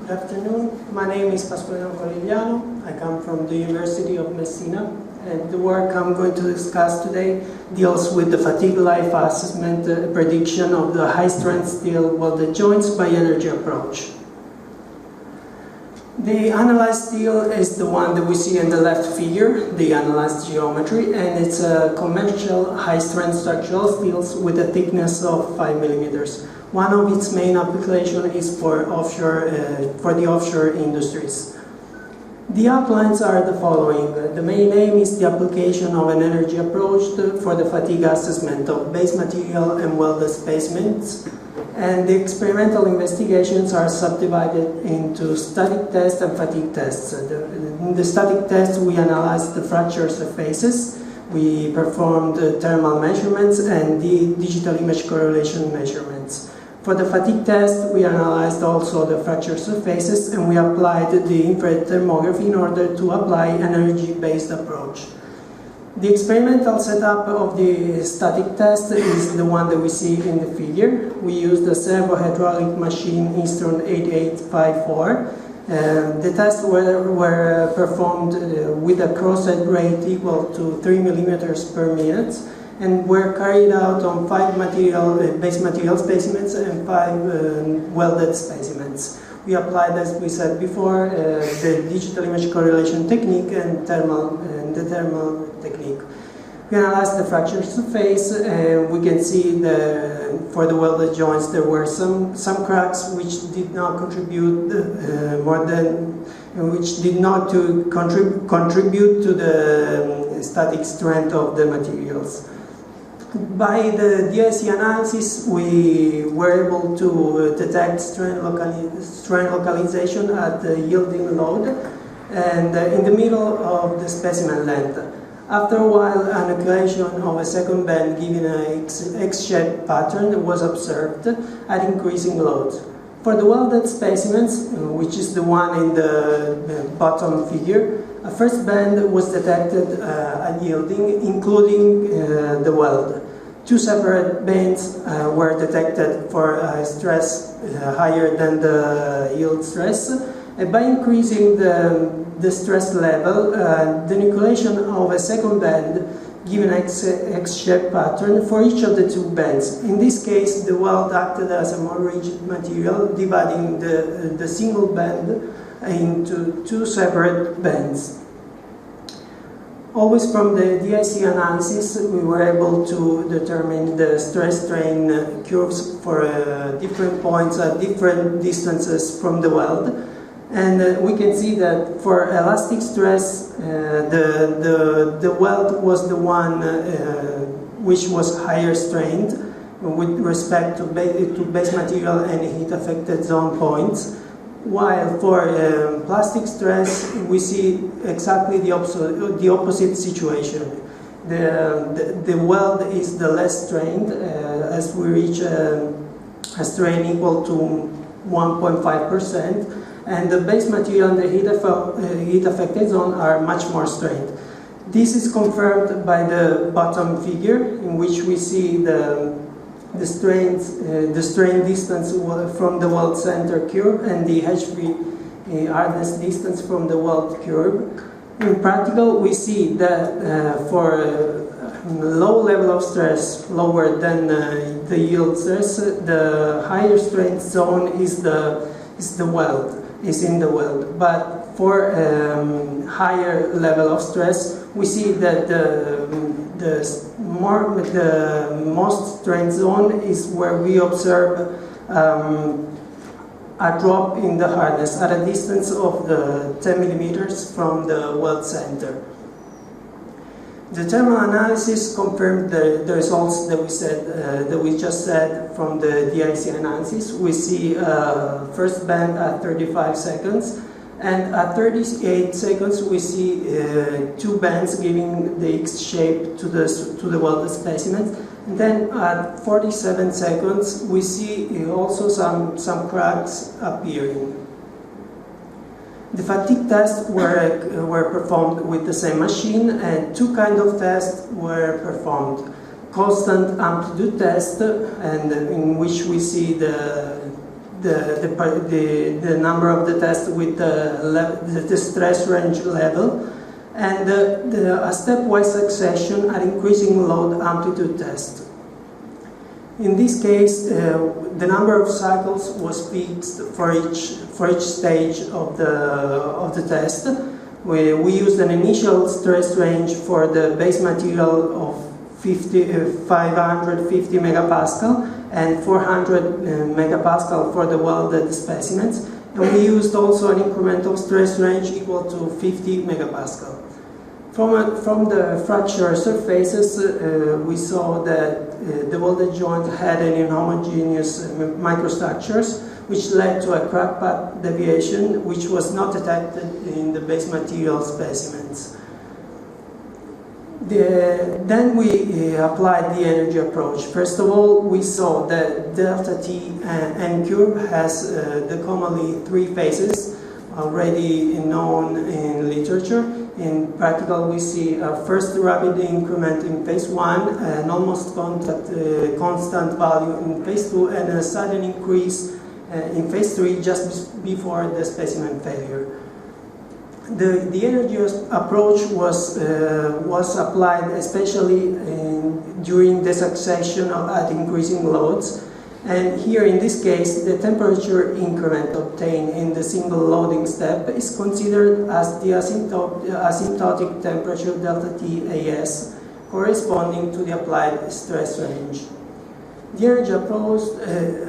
Good afternoon. My name is Pasquale Corigliano. I come from the University of Messina, and the work I'm going to discuss today deals with the fatigue life assessment prediction of the high-strength steel welded joints by energy approach. The analyzed steel is the one that we see in the left figure, the analyzed geometry, and it's a conventional high-strength structural steels with a thickness of 5 millimeters. One of its main applications is for the offshore industries. The outlines are the following. The main aim is the application of an energy approach for the fatigue assessment of base material and welded specimens, and the experimental investigations are subdivided into static test and fatigue tests. In the static test, we analyzed the fracture surfaces, we performed thermal measurements and the digital image correlation measurements. For the fatigue test, we analyzed also the fracture surfaces and we applied the infrared thermography in order to apply an energy-based approach. The experimental setup of the static test is the one that we see in the figure. We used a servo-hydraulic machine Eastern 8854. The tests were performed with a crosshead rate equal to 3 millimeters per minute, and were carried out on 5 base material specimens and 5 welded specimens. We applied, as we said before, the digital image correlation technique and the thermal technique. We analyzed the fracture surface, and we can see for the welded joints there were some cracks which did not contribute contribute to the static strength of the materials. By the DIC analysis, we were able to detect strain localization at the yielding load and in the middle of the specimen length. After a while, an accumulation of a second band giving an X-shaped pattern was observed at increasing loads. For the welded specimens, which is the one in the bottom figure, a first band was detected at yielding, including the weld. 2 separate bands were detected for stress higher than the yield stress. By increasing the stress level, the nucleation of a second band given an X-shaped pattern for each of the 2 bands. In this case, the weld acted as a more rigid material, dividing the single band into 2 separate bands. Always from the DIC analysis, we were able to determine the stress-strain curves for different points at different distances from the weld. And we can see that for elastic stress, the weld was the one which was higher strained with respect to base material and heat-affected zone points. While for plastic stress, we see exactly the opposite situation. The weld is the less strained as we reach a strain equal to 1.5%, and the base material and the heat-affected zone are much more strained. This is confirmed by the bottom figure, in which we see the strain distance from the weld center curve and the HV hardness distance from the weld curve. In practical, we see that for low level of stress, lower than the yield stress, the higher strength zone is in the weld. But for higher level of stress, we see that the most strength zone is where we observe a drop in the hardness at a distance of 10 millimeters from the weld center. The thermal analysis confirmed the results that we just said from the DIC analysis. We see first band at 35 seconds, and at 38 seconds we see 2 bands giving the X shape to the welded specimens. And then at 47 seconds we see also some cracks appearing. The fatigue tests were performed with the same machine, and 2 kinds of tests were performed. Constant amplitude test, and in which we see the the number of the test with the stress range level, and a stepwise succession at increasing load amplitude test. In this case, the number of cycles was fixed for each stage of the test. We used an initial stress range for the base material of 550 megapascal and 400 megapascal for the welded specimens, and we used also an incremental stress range equal to 50 megapascal. From the fracture surfaces, we saw that the welded joint had an inhomogeneous microstructures, which led to a crack path deviation, which was not detected in the base material specimens. Then we applied the energy approach. First of all, we saw that delta T and curve has the commonly three phases, already known in literature. In practical, we see a first rapid increment in phase 1, an almost constant value in phase 2, and a sudden increase in phase 3 just before the specimen failure. The energy approach was applied especially during the succession at increasing loads. And here in this case, the temperature increment obtained in the single loading step is considered as the asymptotic temperature delta T AS corresponding to the applied stress range. The energy approach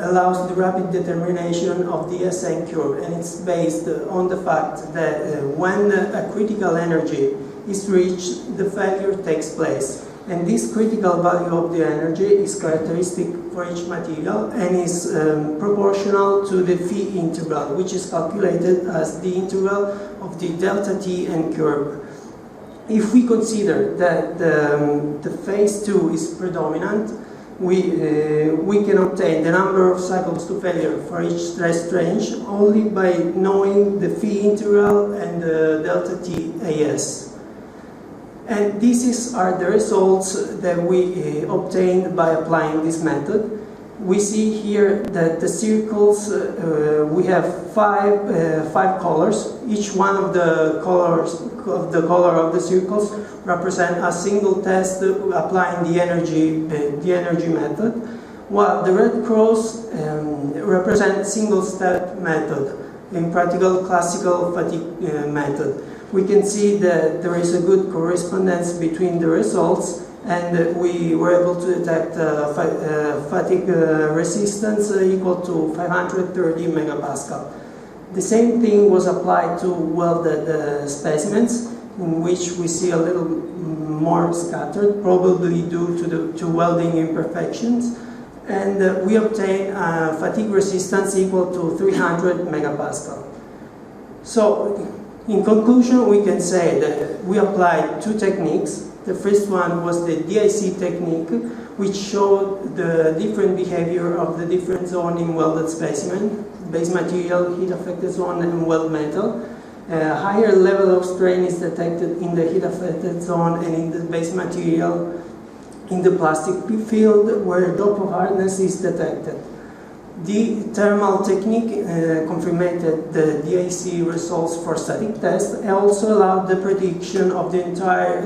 allows the rapid determination of the SN curve, and it's based on the fact that when a critical energy is reached, the failure takes place. And this critical value of the energy is characteristic for each material and is proportional to the phi integral, which is calculated as the integral of the delta T and curve. If we consider that the phase 2 is predominant, we can obtain the number of cycles to failure for each stress range only by knowing the phi integral and the delta T AS. And these are the results that we obtained by applying this method. We see here that the circles, we have five colors. Each one of the colors of the circles represent a single test applying the energy method, while the red cross represent single-step method, in practical classical fatigue method. We can see that there is a good correspondence between the results, and we were able to detect fatigue resistance equal to 530 megapascal. The same thing was applied to welded specimens, in which we see a little more scattered, probably due to welding imperfections, and we obtain fatigue resistance equal to 300 megapascal. So, in conclusion, we can say that we applied two techniques. The first one was the DIC technique, which showed the different behavior of the different zones in welded specimen, base material, heat-affected zone, and weld metal. A higher level of strain is detected in the heat-affected zone and in the base material in the plastic field, where Doppler hardness is detected. The thermal technique confirmed the DIC results for static test and also allowed the prediction of the entire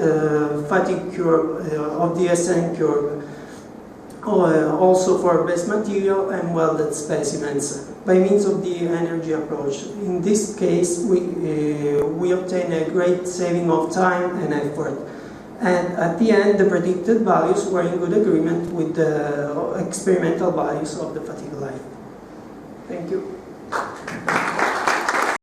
fatigue curve of the SN curve, also for base material and welded specimens by means of the energy approach. In this case, we obtain a great saving of time and effort. And at the end, the predicted values were in good agreement with the experimental values of the fatigue line. Thank you.